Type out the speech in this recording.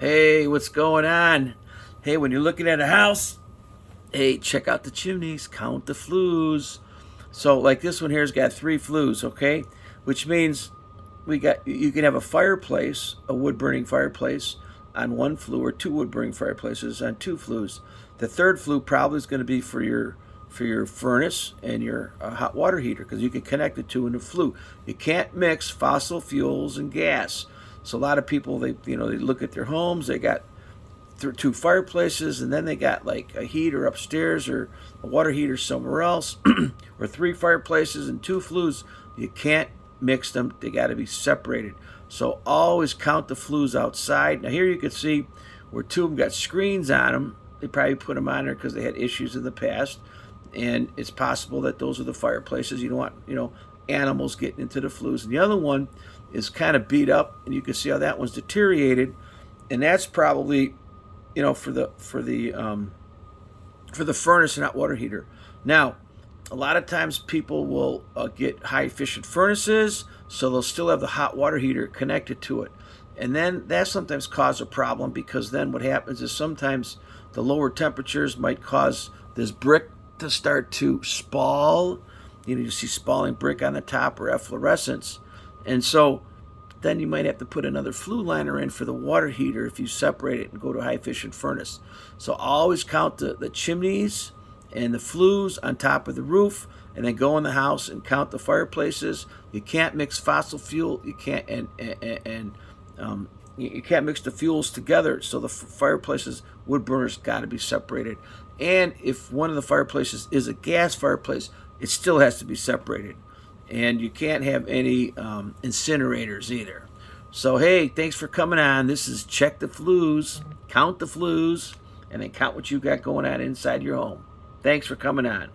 Hey, what's going on? Hey, when you're looking at a house, hey, check out the chimneys, count the flues. So, like this one here's got 3 flues, okay? Which means you can have a fireplace, a wood burning fireplace on 1 flue, or 2 wood burning fireplaces on 2 flues. The 3rd flue probably is going to be for your furnace and your hot water heater, because you can connect the 2 in a flue. You can't mix fossil fuels and gas. So a lot of people, they look at their homes, they got 2 fireplaces, and then they got like a heater upstairs or a water heater somewhere else, or 3 fireplaces and 2 flues. You can't mix them. They got to be separated. So always count the flues outside. Now here you can see where 2 of them got screens on them. They probably put them on there because they had issues in the past, and it's possible that those are the fireplaces. You don't want animals getting into the flues. And the other one is kind of beat up, and you can see how that one's deteriorated, and that's probably for the furnace and hot water heater. Now, a lot of times people will get high efficient furnaces, so they'll still have the hot water heater connected to it, and then that sometimes causes a problem, because then what happens is sometimes the lower temperatures might cause this brick to start to spall. You see spalling brick on the top, or efflorescence. And so then you might have to put another flue liner in for the water heater if you separate it and go to a high efficient furnace. So always count the chimneys and the flues on top of the roof, and then go in the house and count the fireplaces. You can't mix fossil fuel. You can't you can't mix the fuels together. So the fireplaces, wood burners, got to be separated. And if one of the fireplaces is a gas fireplace, it still has to be separated. And you can't have any incinerators either. So, hey, thanks for coming on. This is Check the Flues, count the flues, and then count what you got going on inside your home. Thanks for coming on.